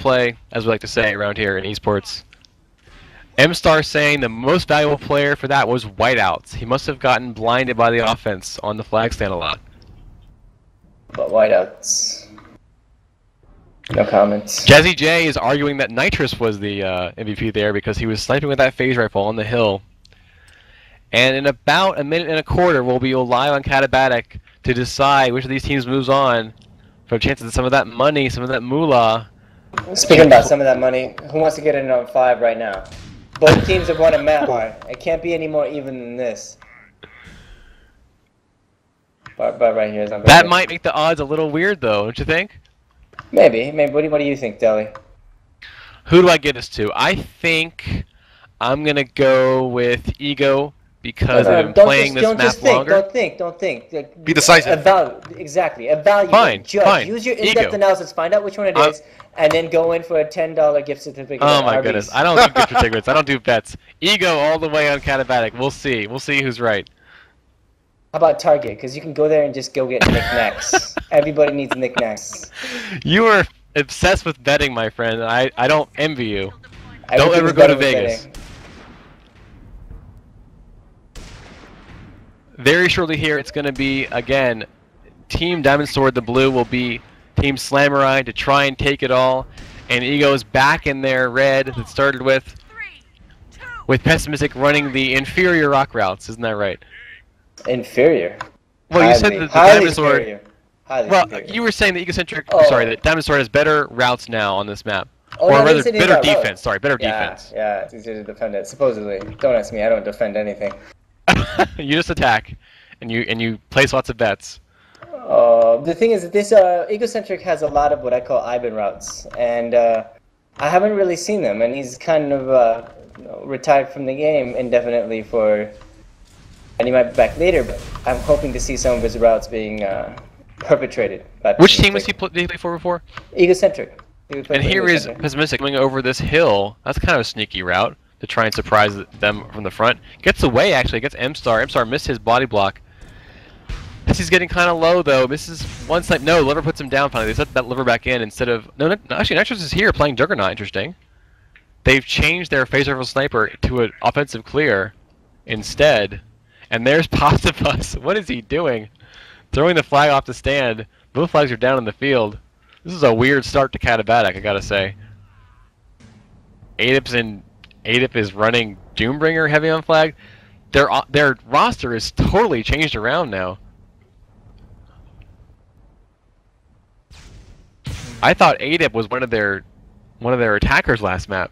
play, as we like to say around here in esports. M-Star saying the most valuable player for that was Whiteouts. He must have gotten blinded by the offense on the flag stand a lot. But Whiteouts. No comments. Jazzy J is arguing that Nitrous was the MVP there because he was sniping with that phase rifle on the hill. And in about a minute and a quarter, we'll be live on Katabatic to decide which of these teams moves on for a chance of some of that money, some of that moolah. Speaking about some of that money, who wants to get in on 5 right now? Both teams have won a map. It can't be any more even than this. But right here is unbeatable. That might make the odds a little weird, though, don't you think? Maybe. What do you think, Deli? Who do I give this to? I think I'm going to go with Ego because they've been playing this map longer. Don't think. Be decisive. Evaluate. Fine. Judge. Use your in-depth Ego. analysis. Find out which one it is, and then go in for a $10 gift certificate. Oh at my Arby's. goodness. I don't do gift certificates. I don't do bets. Ego all the way on Katabatic. We'll see. We'll see who's right. How about Target? Because you can go there and just go get knickknacks. Everybody needs knickknacks. You are obsessed with betting, my friend. I don't envy you. Don't Everything's ever go better to with Vegas. betting. Very shortly here, it's going to be, again, Team Diamond Sword, the blue, will be Team Slamurai to try and take it all. And Ego's back in there, red, that started with Pessimistic running the inferior rock routes. Isn't that right? Inferior. Well, you said that the Diamond Sword... Well, inferior. you were saying the Egocentric... Oh. Sorry, that Diamond Sword has better routes now on this map. Oh, or no, rather, they said better he's got defense. Sorry, better defense. Yeah, it's easier to defend it. Supposedly. Don't ask me, I don't defend anything. You just attack, and you place lots of bets. The thing is that this Egocentric has a lot of what I call Ivan routes, and I haven't really seen them, and he's kind of retired from the game indefinitely for... And he might be back later, but I'm hoping to see some of his routes being perpetrated. Which team was he playing for before? Egocentric. And here is Pessimistic coming over this hill. That's kind of a sneaky route to try and surprise them from the front. Gets away, actually. Gets M-Star. M-Star missed his body block. He's getting kind of low, though. Misses one snipe. No, Liver puts him down finally. They set that Liver back in instead of... No, actually, Nitrous is here playing Juggernaut. Interesting. They've changed their phase rifle sniper to an offensive clear instead. And there's Pastabus. What is he doing? Throwing the flag off the stand. Both flags are down in the field. This is a weird start to Katabatic, I gotta say. Adip is running Doombringer heavy on flag. Their roster is totally changed around now. I thought Adip was one of their attackers last map.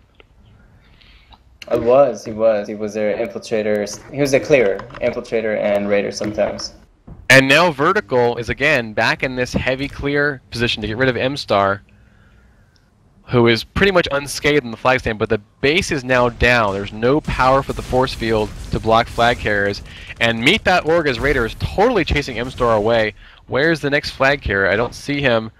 He was their infiltrator. He was a clearer, infiltrator, and raider sometimes. And now Vertical is again back in this heavy clear position to get rid of M-Star, who is pretty much unscathed in the flag stand, but the base is now down. There's no power for the force field to block flag carriers. And Meet That Org as Raider is totally chasing M-Star away. Where's the next flag carrier? I don't see him.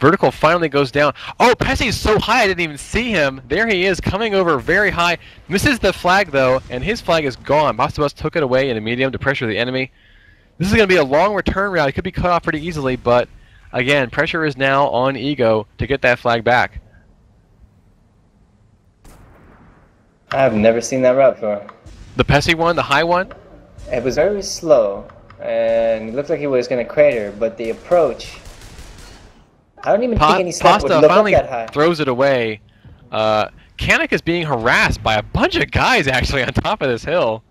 Vertical finally goes down. Oh, Pessy's so high I didn't even see him. There he is, coming over very high. Misses the flag, though, and his flag is gone. Pastabus took it away in a medium to pressure the enemy. This is going to be a long return route. It could be cut off pretty easily, but again, pressure is now on Ego to get that flag back. I've never seen that route before. The Pessy one, the high one? It was very slow, and it looked like he was going to crater, but the approach... I don't even think any sniper would look up that high. Throws it away. Kanak is being harassed by a bunch of guys, actually, on top of this hill.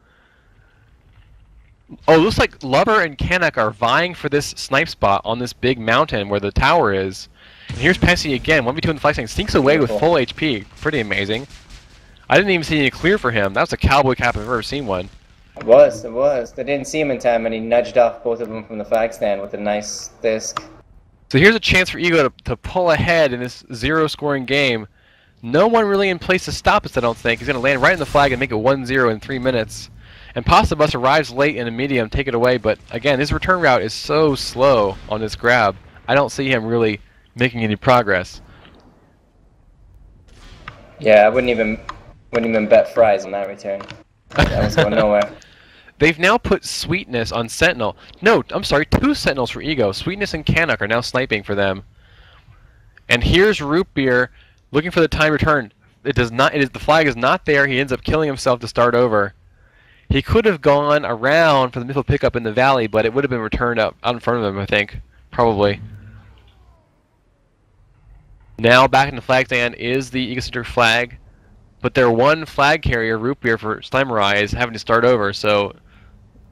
Oh, looks like Lover and Kanak are vying for this snipe spot on this big mountain where the tower is. And here's Pessy again, 1v2 in the flag stand, sneaks away with full HP. Pretty amazing. I didn't even see any clear for him. That was a cowboy cap if I've ever seen one. It was. They didn't see him in time, and he nudged off both of them from the flag stand with a nice disc. So here's a chance for Ego to pull ahead in this zero-scoring game. No one really in place to stop us, I don't think. He's going to land right in the flag and make it 1-0 in 3 minutes. And Pastabus arrives late in a medium, take it away, but again, his return route is so slow on this grab. I don't see him really making any progress. Yeah, I wouldn't even bet fries on that return. That was going nowhere. They've now put Sweetness on Sentinel. No, I'm sorry, 2 Sentinels for Ego. Sweetness and Kanak are now sniping for them. And here's Root Beer looking for the time return. It does not. The flag is not there. He ends up killing himself to start over. He could have gone around for the missile pickup in the valley, but it would have been returned out in front of him, I think. Probably. Now back in the flag stand is the Egocentric flag, but their one flag carrier, Root Beer for Slimerai, is having to start over, so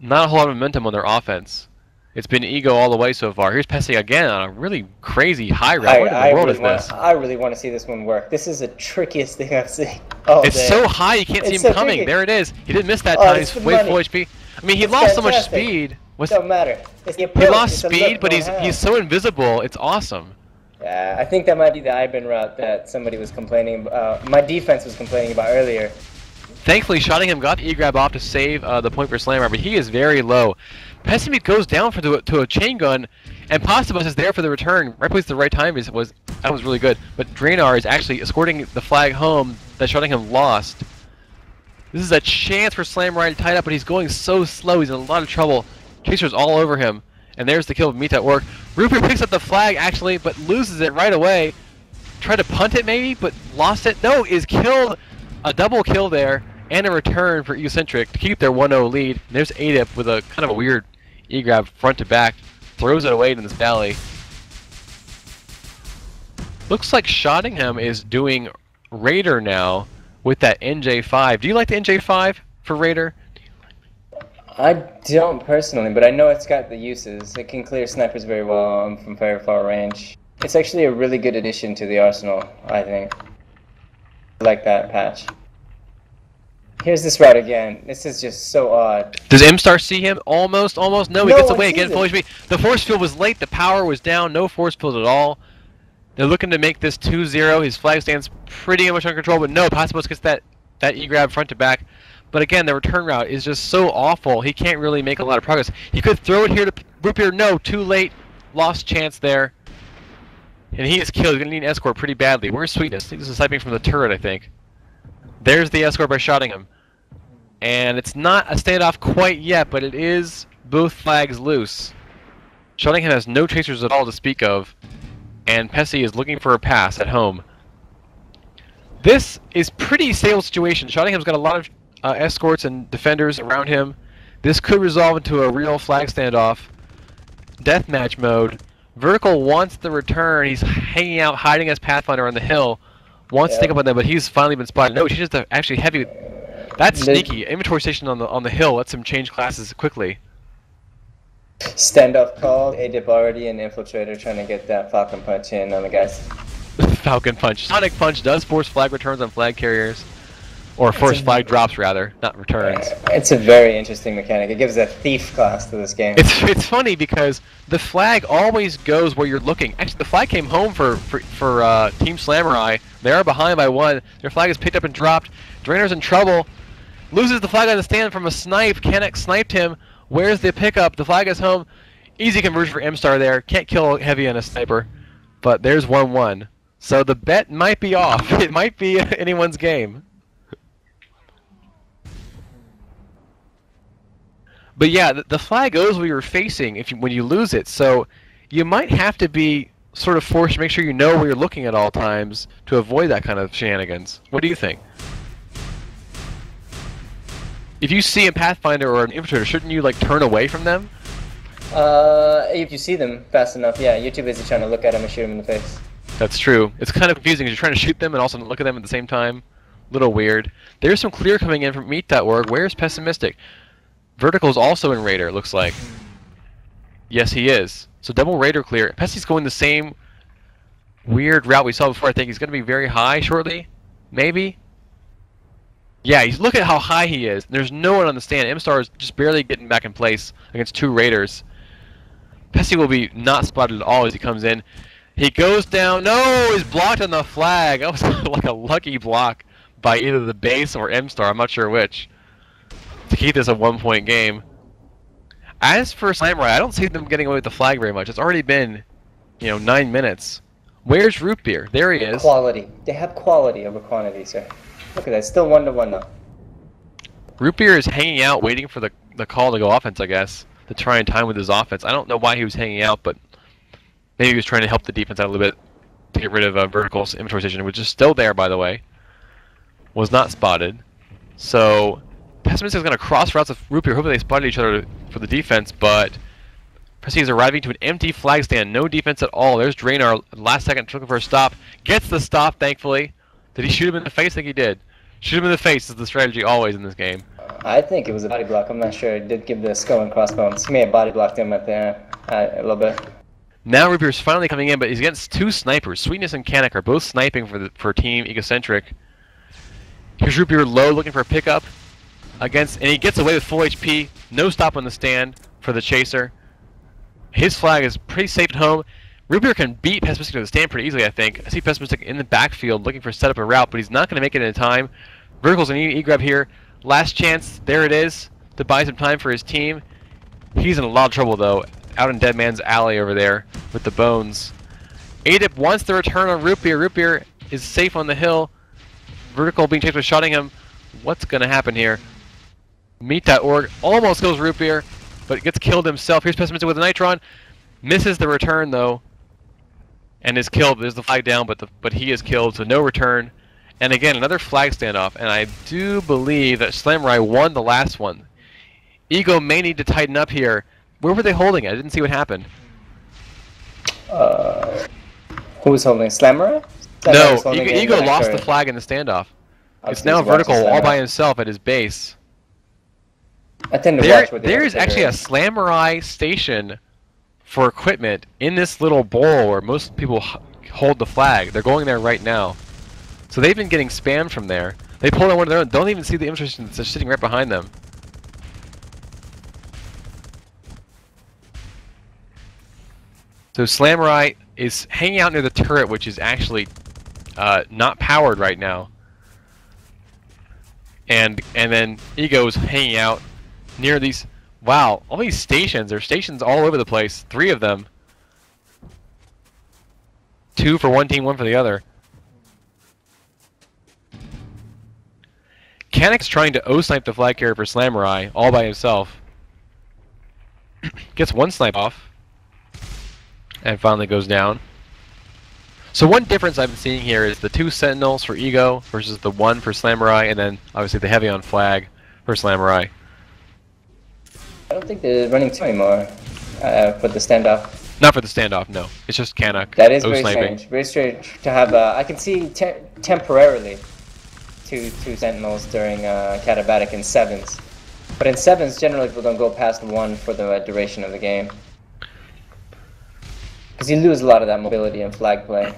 not a whole lot of momentum on their offense. It's been Ego all the way so far. Here's Pessi again on a really crazy high route. What in the world is this? I really want to see this one work. This is the trickiest thing I've seen all It's day. so high you can't see him so coming. tricky. There it is. He didn't miss that time. It's He's for way full money. HP. I mean, he It's lost so much fantastic. speed. Don't matter. It's the He approach. lost It's the speed, look, but don't have. he's so invisible. It's awesome. Yeah, I think that might be the Iban route that somebody was complaining about. My defense was complaining about earlier. Thankfully, Shottingham got the E-grab off to save the point for Slammer, but he is very low. Pessimist goes down to a chain gun, and Postibus is there for the return. Right place at the right time that was really good. But Draenor is actually escorting the flag home that Shottingham lost. This is a chance for Slammer to tie it up, but he's going so slow. He's in a lot of trouble. Chasers all over him, and there's the kill of Meet at Work. Rupert picks up the flag actually, but loses it right away. Tried to punt it maybe, but lost it. No, is killed. A double kill there, and a return for Egocentric to keep their 1-0 lead. And there's Adip with a kind of a weird E-grab front to back. Throws it away in this valley. Looks like Shottingham is doing Raider now with that NJ5. Do you like the NJ5 for Raider? I don't personally, but I know it's got the uses. It can clear snipers very well from very far range. It's actually a really good addition to the arsenal, I think. I like that patch. Here's this route again. This is just so odd. Does M-Star see him? Almost. No, he No gets one away sees again. him. Full HP. The force field was late. The power was down. No force field at all. They're looking to make this 2-0. His flag stands pretty much under control, but no, Possibus gets that E-grab front to back. But again, the return route is just so awful. He can't really make a lot of progress. He could throw it here to Rupier. No, too late. Lost chance there. And he is killed. He's going to need an escort pretty badly. Where's Sweetness? I think this is sniping from the turret, I think. There's the escort by Shottingham. And it's not a standoff quite yet, but it is both flags loose. Shottingham has no chasers at all to speak of. And Pessi is looking for a pass at home. This is pretty stable situation. Shottingham's got a lot of escorts and defenders around him. This could resolve into a real flag standoff. Deathmatch mode. Vertical wants the return. He's hanging out, hiding as Pathfinder on the hill. Wants to take up on them, but he's finally been spotted. No, she's just actually heavy. That's sneaky. Inventory station on the hill lets him change classes quickly. Standoff call. Adip already an infiltrator trying to get that Falcon Punch in on the guys. Falcon Punch. Sonic Punch does force flag returns on flag carriers. Or force flag drops, rather, not returns. It's a very interesting mechanic. It gives a thief class to this game. It's funny because the flag always goes where you're looking. Actually, the flag came home for Team Slamurai. They are behind by 1. Their flag is picked up and dropped. Drainer's in trouble. Loses the flag on the stand from a snipe. Canuck sniped him. Where's the pickup? The flag is home. Easy conversion for M-Star there. Can't kill Heavy on a sniper. But there's 1-1. So the bet might be off. It might be anyone's game. But yeah, the flag goes where you're facing when you lose it, so you might have to be sort of forced to make sure you know where you're looking at all times to avoid that kind of shenanigans. What do you think? If you see a Pathfinder or an Infiltrator, shouldn't you like turn away from them? If you see them fast enough, yeah, you're too busy trying to look at them and shoot them in the face. That's true. It's kind of confusing because you're trying to shoot them and also look at them at the same time. Little weird. There's some clear coming in from Meet.org. Where's Pessimistic? Vertical's also in Raider, looks like. Yes, he is. So double Raider clear. Pessy's going the same weird route we saw before. I think he's going to be very high shortly. Maybe. Yeah, look at how high he is. There's no one on the stand. M-Star is just barely getting back in place against 2 Raiders. Pessy will be not spotted at all as he comes in. He goes down. No, he's blocked on the flag. That was like a lucky block by either the base or M-Star. I'm not sure which. To keep this a 1-point game. As for Samurai, I don't see them getting away with the flag very much. It's already been, 9 minutes. Where's Root Beer? There he is. Quality. They have quality over quantity, sir. Look at that. Still 1-1 now. Root Beer is hanging out, waiting for the call to go offense, I guess, to try and time with his offense. I don't know why he was hanging out, but maybe he was trying to help the defense out a little bit to get rid of Vertical's inventory station, which is still there, by the way. Was not spotted. So Pessimistic is going to cross routes with Root Beer. Hopefully they spotted each other for the defense, but Prestige is arriving to an empty flag stand. No defense at all. There's Draenor, last second looking for a stop. Gets the stop, thankfully. Did he shoot him in the face? I think he did. Shoot him in the face is the strategy always in this game. I think it was a body block. I'm not sure. It did give the skull and crossbones. He may have body blocked him at the a little bit. Now Root Beer's finally coming in, but he's against two snipers. Sweetness and Canik are both sniping for Team Egocentric. Here's Root Beer low, looking for a pickup and he gets away with full HP. No stop on the stand for the chaser. His flag is pretty safe at home. Root Beer can beat Pessimistic to the stand pretty easily, I think. I see Pessimistic in the backfield looking for setup and route, but he's not going to make it in time. Vertical's an E-grab here. Last chance, there it is, to buy some time for his team. He's in a lot of trouble, though, out in Dead Man's Alley over there with the bones. Adip wants the return on Root Beer. Root Beer is safe on the hill. Vertical being chased with Shottingham. What's going to happen here? Meet.org almost goes Root Beer, but gets killed himself. Here's Pessimistic with a Nitron. Misses the return, though, and is killed. There's the flag down, but he is killed, so no return. And again, another flag standoff, and I do believe that Slamurai won the last one. Ego may need to tighten up here. Where were they holding it? I didn't see what happened. Who was holding Slamurai? No, Ego lost the flag in the standoff. It's now Vertical all by himself at his base. I tend to watch what there is actually a Slamurai station for equipment in this little bowl where most people hold the flag. They're going there right now. So they've been getting spammed from there. They pulled on one of their own. Don't even see the infantry that's sitting right behind them. So Slamurai is hanging out near the turret, which is actually not powered right now. And then Ego's hanging out near these. Wow, all these stations. There are stations all over the place. 3 of them. 2 for one team, 1 for the other. Canik's trying to O-snipe the flag carrier for Slamurai all by himself. Gets 1 snipe off. And finally goes down. So one difference I've been seeing here is the 2 Sentinels for Ego versus the 1 for Slamurai, and then obviously the heavy on flag for Slamurai. I don't think they're running 2 anymore for the standoff. Not for the standoff, no. It's just Canik. That is very strange. Very strange to have. I can see temporarily two Sentinels during Katabatic in 7s. But in 7s, generally people don't go past 1 for the duration of the game. Because you lose a lot of that mobility in flag play.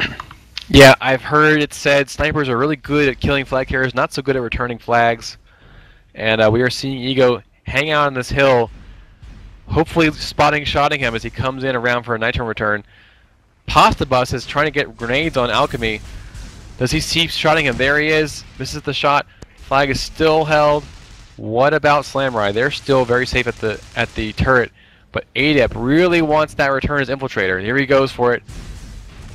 Yeah, I've heard it said snipers are really good at killing flag carriers, not so good at returning flags. And we are seeing Ego hang out on this hill, hopefully spotting Shottingham as he comes in around for a Nitron return. Pastabus is trying to get grenades on Alchemy. Does he see Shottingham? There he is. Misses the shot. Flag is still held. What about Slamurai? They're still very safe at the turret. But Adep really wants that return as Infiltrator. Here he goes for it.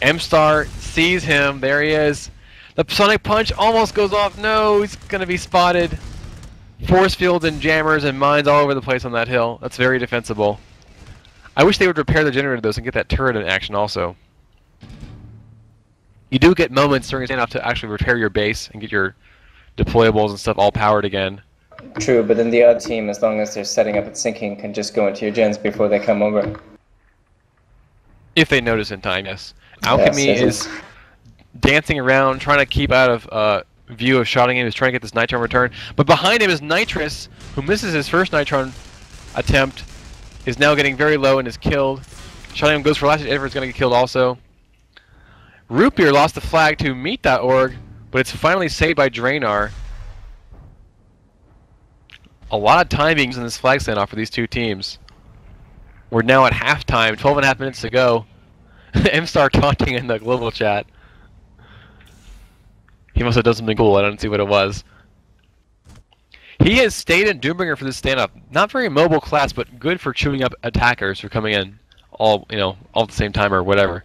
M-Star sees him. There he is. The Sonic Punch almost goes off. No, he's going to be spotted. Force fields and jammers and mines all over the place on that hill. That's very defensible. I wish they would repair the generator, though, and get that turret in action also. You do get moments during a standoff to actually repair your base and get your deployables and stuff all powered again. True, but then the other team, as long as they're setting up and sinking, can just go into your gens before they come over. If they notice in time, yes. Alchemy is dancing around, trying to keep out of view of Shottingham. He's trying to get this Nitron return. But behind him is Nitrous, who misses his first Nitron attempt, is now getting very low and is killed. Shottingham goes for last hit. Edward's going to get killed also. Root Beer lost the flag to Meet.org, but it's finally saved by Draenor. A lot of time being used in this flag standoff for these 2 teams. We're now at halftime, 12.5 minutes to go. M-Star taunting in the global chat. He must have done something cool, I don't see what it was. He has stayed in Doombringer for this standoff. Not very mobile class, but good for chewing up attackers who are coming in all at the same time or whatever.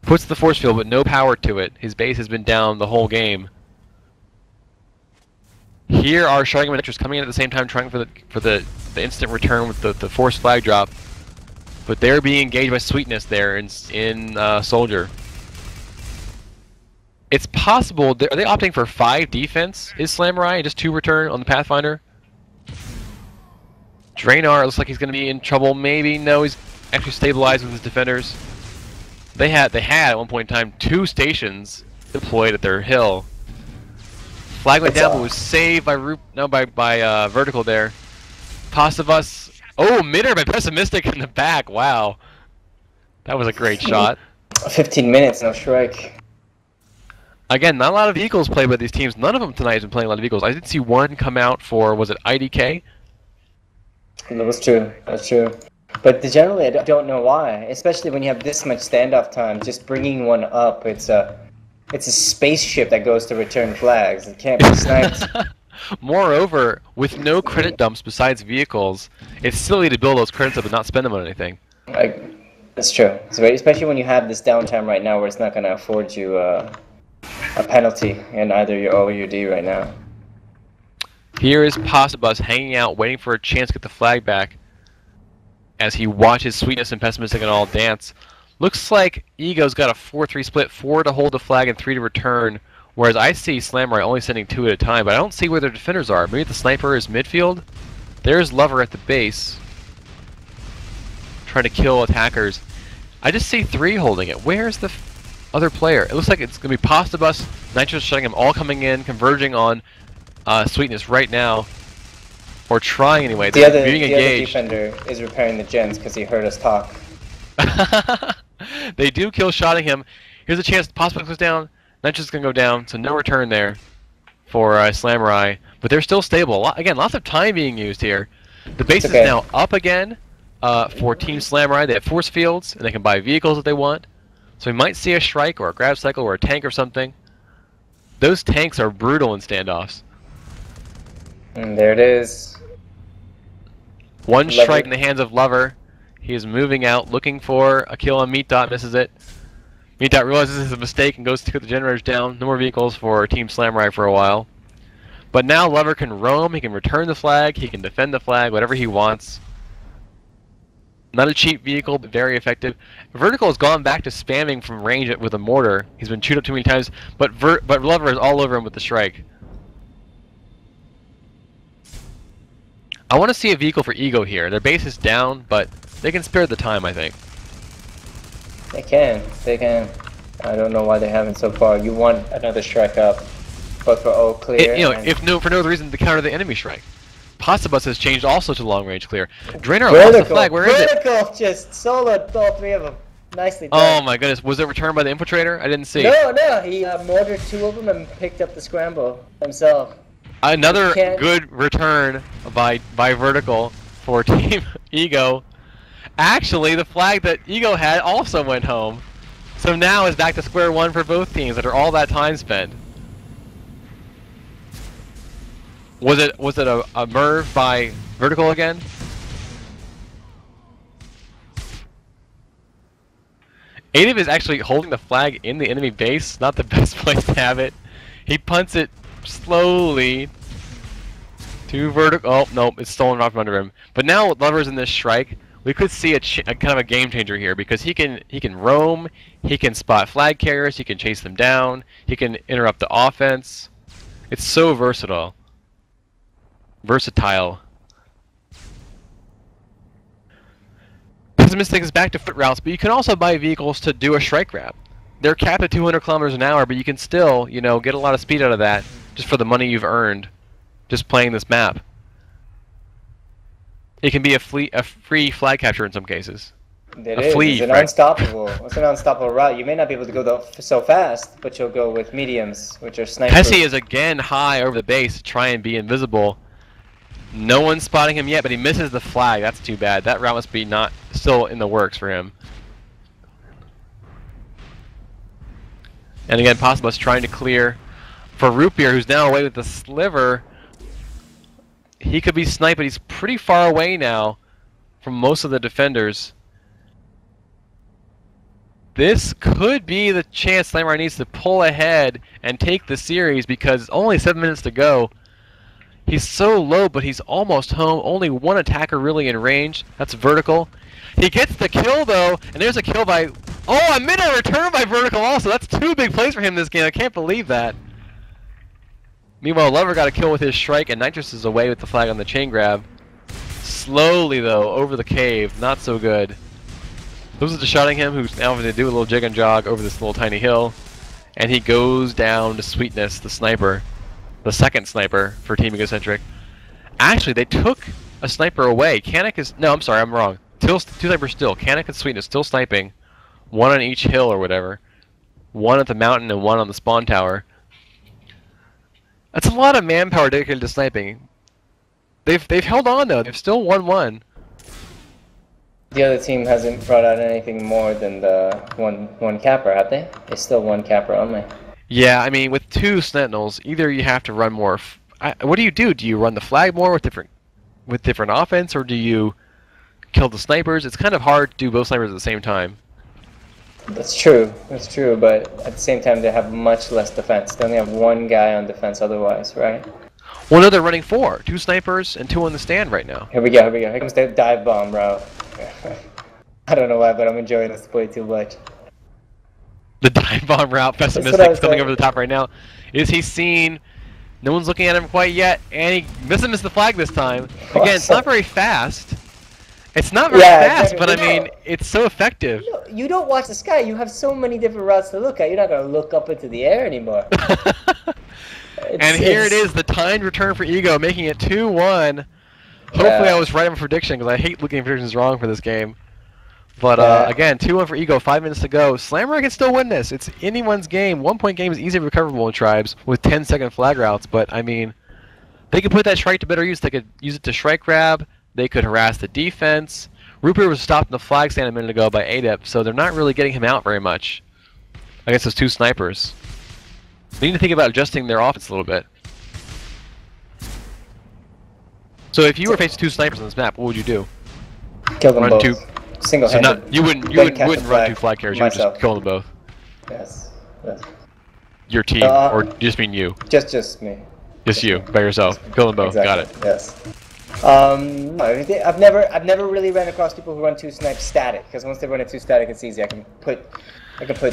Puts the force field, but no power to it. His base has been down the whole game. Here are Shottingham and Nitrous coming in at the same time, trying for the instant return with the forced flag drop. But they're being engaged by Sweetness there in Soldier. It's possible. Are they opting for 5 defense? Is Slamurai just 2 return on the Pathfinder? Draenor looks like he's going to be in trouble. Maybe no. He's actually stabilized with his defenders. They had at one point in time 2 stations deployed at their hill. Flag went down, but was saved by Vertical there. Pasivus. Oh, Midder by Pessimistic in the back. Wow, that was a great shot. 15 minutes, no strike. Again, not a lot of vehicles played by these teams. None of them tonight have been playing a lot of vehicles. I did see one come out for, was it IDK? That's true. That's true. But generally, I don't know why. Especially when you have this much standoff time, just bringing one up, it's a spaceship that goes to return flags. It can't be sniped. Moreover, with no credit dumps besides vehicles, it's silly to build those credits up and not spend them on anything. That's true. It's very, especially when you have this downtime right now where it's not going to afford you a penalty in either your O or your D right now. Here is Pasibus hanging out, waiting for a chance to get the flag back as he watches Sweetness and Pessimistic and all dance. Looks like Ego's got a 4-3 split, 4 to hold the flag and 3 to return, whereas I see Slamurai only sending 2 at a time, but I don't see where their defenders are. Maybe the sniper is midfield? There's Lover at the base, trying to kill attackers. I just see 3 holding it. Where's the other player? It looks like it's going to be Pasibus, Nitros shutting him, all coming in, converging on Sweetness right now, or trying anyway. The other defender is repairing the gens because he heard us talk. They do kill shotting him. Here's a chance. Pasibus goes down. Nitros is going to go down, so no return there for Slamurai. But they're still stable. Again, lots of time being used here. The base is now up again for Team Slamurai. They have force fields, and they can buy vehicles if they want. So we might see a Shrike or a Grab Cycle or a tank or something. Those tanks are brutal in standoffs. And there it is. One strike in the hands of Lover. He is moving out, looking for a kill on Meat Dot, misses it. Meat Dot realizes this is a mistake and goes to put the generators down. No more vehicles for Team Slamurai for a while. But now Lover can roam, he can return the flag, he can defend the flag, whatever he wants. Not a cheap vehicle, but very effective. Vertical has gone back to spamming from range with a mortar. He's been chewed up too many times, but Lover is all over him with the strike. I want to see a vehicle for Ego here. Their base is down, but they can spare the time, I think. They can. They can. I don't know why they haven't so far. You want another strike up, both for O clear. If for no other reason to counter the enemy strike. Pasibus has changed also to long range clear. Draenor lost the flag. Where is it? Vertical just soloed all 3 of them. Nicely done. Oh my goodness. Was it returned by the Infiltrator? I didn't see. No. He mortared 2 of them and picked up the scramble himself. Another good return by Vertical for Team Ego. Actually, the flag that Ego had also went home. So now it's back to square one for both teams after all that time spent. Was it a Merv by Vertical again? Adib is actually holding the flag in the enemy base. Not the best place to have it. He punts it slowly to Vertical. Oh no, it's stolen off from under him. But now Lover's in this strike. We could see a kind of a game changer here because he can roam, he can spot flag carriers, he can chase them down, he can interrupt the offense. It's so versatile. Pessimistic is back to foot routes, but you can also buy vehicles to do a strike grab. They're capped at 200 kilometers an hour, but you can still, get a lot of speed out of that just for the money you've earned just playing this map. It can be a free flag capture in some cases. It's an unstoppable route. You may not be able to go so fast, but you'll go with mediums, which are sniper. Pessi is again high over the base to try and be invisible. No one's spotting him yet, but he misses the flag. That's too bad. That route must be not still in the works for him. And again, Pasibus trying to clear for Rupier, who's now away with the sliver. He could be sniped, but he's pretty far away now from most of the defenders. This could be the chance Slamurai needs to pull ahead and take the series because only 7 minutes to go. He's so low, but he's almost home. Only one attacker really in range. That's Vertical. He gets the kill though, and there's a kill by. Oh, a minute return by Vertical also. That's 2 big plays for him this game. I can't believe that. Meanwhile, Lover got a kill with his Shrike, and Nitrous is away with the flag on the chain grab. Slowly though, over the cave. Not so good. Those are shotting him, who's now going to do a little jig and jog over this little tiny hill. And he goes down to Sweetness, the sniper. The second sniper for Team Egocentric. Actually, they took a sniper away. Canik is... No, I'm sorry, I'm wrong. 2 snipers still. Canik and Sweetness still sniping. 1 on each hill or whatever. 1 at the mountain and 1 on the spawn tower. That's a lot of manpower dedicated to sniping. They've held on though. They've still 1-1. The other team hasn't brought out anything more than the one capper, have they? It's still 1 capper only. Yeah, I mean, with 2 Sentinels, either you have to run more. What do you do? Do you run the flag more with different offense, or do you kill the snipers? It's kind of hard to do both snipers at the same time. That's true, but at the same time they have much less defense. They only have 1 guy on defense otherwise, right? Well, no, they're running 4. 2 snipers and 2 on the stand right now. Here we go. Here comes the dive bomb route. I don't know why, but I'm enjoying this way too much. The dive bomb route, Pessimistic coming over the top right now. Is he seen? No one's looking at him quite yet, and he missed the flag this time. Again, it's not very fast. It's not very fast, but I mean, it's so effective. You don't watch the sky. You have so many different routes to look at. You're not going to look up into the air anymore. And here it is, the timed return for Ego, making it 2-1. Hopefully I was right on my prediction, because I hate looking at predictions wrong for this game. But again, 2-1 for Ego, 5 minutes to go. Slamrock can still win this. It's anyone's game. 1-point game is easily recoverable in Tribes with 10-second flag routes, but I mean, they could put that Shrike to better use. They could use it to Shrike grab. They could harass the defense. Rupert was stopped in the flag stand a minute ago by ADEP, so they're not really getting him out very much against those 2 snipers. They need to think about adjusting their offense a little bit. So if you were facing 2 snipers on this map, what would you do? Kill them both. 2. Single-handed. So you wouldn't run 2 flag carriers. You would just kill them both. Yes. Your team, or just mean you? Just me. Just you, by yourself. Kill them both. Got it. Yes. I've never really ran across people who run 2 snipes static, because once they run it 2 static, it's easy. I can put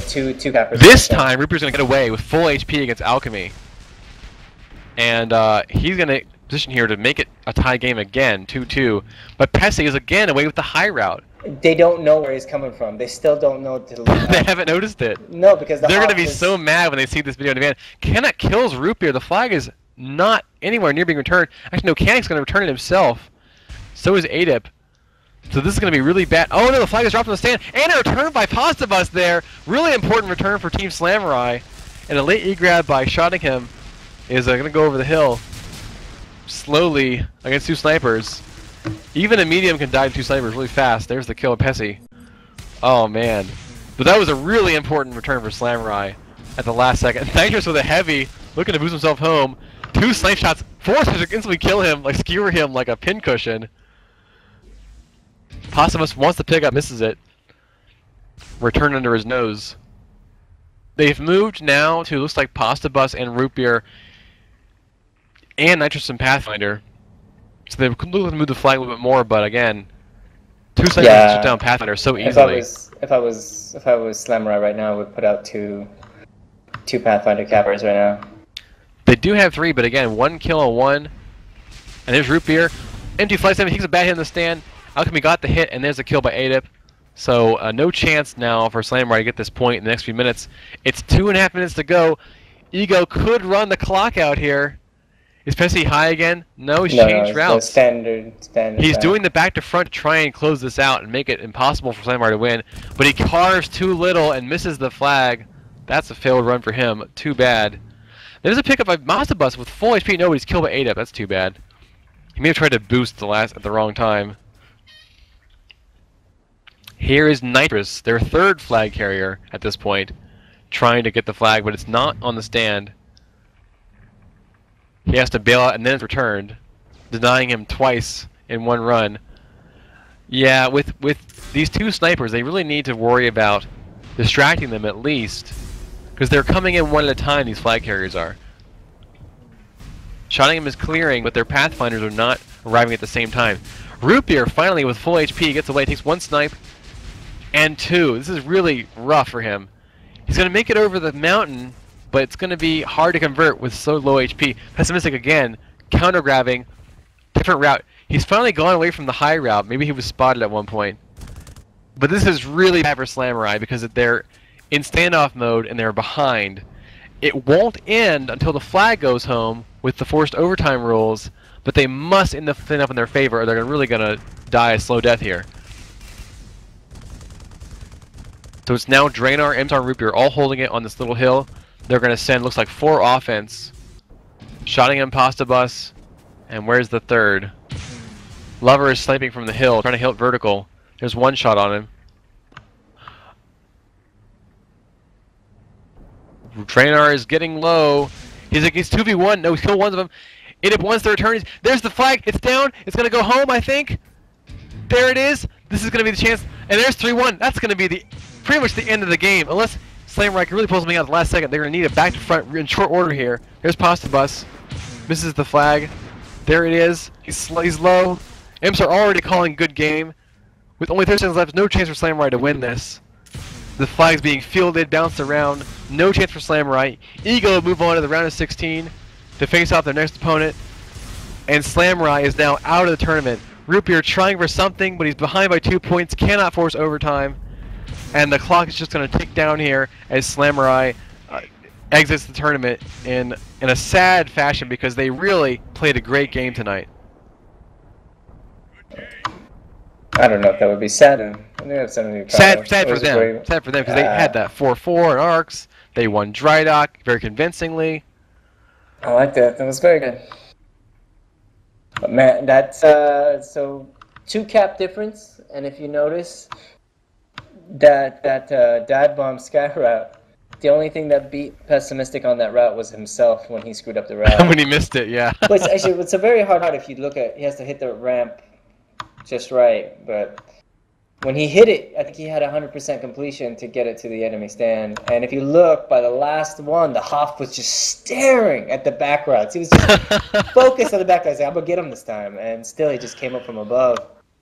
2 cappers. This time, Reaper's gonna get away with full HP against Alchemy, and he's gonna position here to make it a tie game again, 2-2. But Pessy is again away with the high route. They don't know where he's coming from. They still don't know to look. They haven't noticed it. No, because they're gonna be so mad when they see this video on demand. Canik kills Root Beer. The flag is not anywhere near being returned. Actually, no, Canik's going to return it himself. So is ADEP. So this is going to be really bad. Oh no, the flag is dropped on the stand. And a return by Pasta Bus there. Really important return for Team Slamurai. And a late E-grab by Shottingham is going to go over the hill. Slowly against 2 snipers. Even a medium can die to 2 snipers really fast. There's the kill of Pessy. Oh man. But that was a really important return for Slamurai at the last second. Nitrous with a heavy, looking to boost himself home. 2 snipe shots, forces to instantly kill him, like skewer him like a pincushion. Postumus wants to pick up, misses it. Return under his nose. They've moved now to, looks like Pasta Bus and Root Beer and Nitrous and Pathfinder. So they're looking to move the flag a little bit more, but again, 2 snipers can shut down Pathfinder so easily. If I was Slamurai right now, I would put out two Pathfinder cappers right now. They do have 3, but again, 1 kill on 1. And there's Root Beer. Empty flight 7, he gets a bad hit in the stand. Alchemy got the hit, and there's a kill by ADEP. So no chance now for Slamurai to get this point in the next few minutes. It's 2.5 minutes to go. Ego could run the clock out here. Is Pessy high again? No, he's changed routes. Standard he's doing the back to front to try and close this out and make it impossible for Slamurai to win. But he carves too little and misses the flag. That's a failed run for him. Too bad. There's a pickup by Pasta Bus with full HP. Nobody's killed by ADEP. That's too bad. He may have tried to boost at the wrong time. Here is Nitrous, their 3rd flag carrier at this point, trying to get the flag, but it's not on the stand. He has to bail out and then it's returned, denying him twice in 1 run. Yeah, with these 2 snipers, they really need to worry about distracting them at least, because they're coming in 1 at a time, these flag carriers are. Shottingham is clearing, but their Pathfinders are not arriving at the same time. Root finally with full HP gets away, takes 1 snipe and 2. This is really rough for him. He's going to make it over the mountain, but it's going to be hard to convert with so low HP. Pessimistic again, counter-grabbing, different route. He's finally gone away from the high route. Maybe he was spotted at one point. But this is really bad for Slamurai because they're in standoff mode and they're behind. It won't end until the flag goes home with the forced overtime rules, but they must end the standoff in their favor or they're really going to die a slow death here. So it's now Draenor, MStar, and Root all holding it on this little hill. They're going to send, looks like 4 offense. Shotting Impasta Bus. And where's the third? Lover is sniping from the hill, trying to hit vertical. There's 1 shot on him. Draenor is getting low. He's 2v1. No, he's killed one of them. It wants the return. There's the flag. It's down. It's going to go home, I think. There it is. This is going to be the chance. And there's 3-1. That's going to be pretty much the end of the game. Unless Slamurai can really pull something out at the last second. They're going to need it back to front in short order here. There's Pasta Bus. Misses the flag. There it is. He's low. MStar already calling good game. With only 30 seconds left, no chance for Slamurai to win this. The flag's being fielded, bounced around. No chance for Slamurai. Ego move on to the round of 16 to face off their next opponent. And Slamurai is now out of the tournament. Root trying for something, but he's behind by 2 points, cannot force overtime. And the clock is just going to tick down here as Slamurai exits the tournament in a sad fashion because they really played a great game tonight. I don't know if that would be sad. Sad for them. Sad for them because they had that 4-4 in Arcs. They won Drydock very convincingly. I like that. That was very good. But man, that's so 2 cap difference. And if you notice that Dad Bomb Sky route, the only thing that beat Pessimistic on that route was himself when he screwed up the route. When he missed it, yeah. But it's a very hard if you look at. He has to hit the ramp just right, but when he hit it, I think he had 100% completion to get it to the enemy stand. And if you look, by the last one, the Hoff was just staring at the back routes. He was just focused on the back routes. I'm going to get him this time. And still, he just came up from above.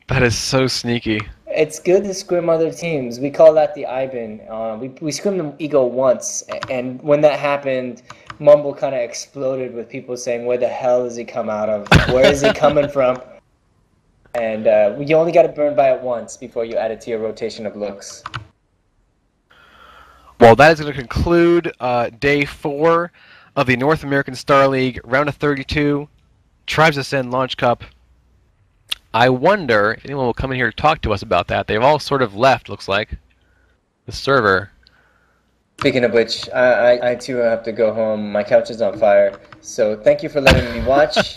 That is so sneaky. It's good to scrim other teams. We call that the IBAN. We scrimmed them Ego once. And when that happened, Mumble kind of exploded with people saying, where the hell does he come out of? Where is he coming from? And you only got to burn by it once before you add it to your rotation of looks. Well, that is going to conclude Day 4 of the North American Star League Round of 32 Tribes Ascend Launch Cup. I wonder if anyone will come in here to talk to us about that. They've all sort of left, looks like, the server. Speaking of which, I too have to go home. My couch is on fire. So thank you for letting me watch.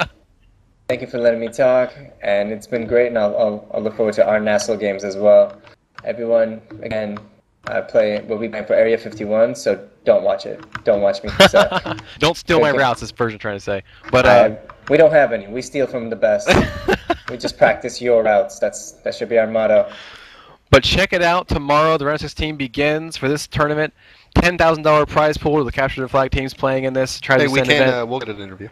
Thank you for letting me talk, and it's been great, and I'll look forward to our Nassau games as well. Everyone, again, we'll be playing for Area 51, so don't watch it. Don't watch me. Don't steal my routes, is Persian trying to say. But we don't have any. We steal from the best. We just practice your routes. That should be our motto. But check it out tomorrow. The round 16 begins for this tournament. $10,000 prize pool to the Capture the Flag teams playing in this. We'll get an interview.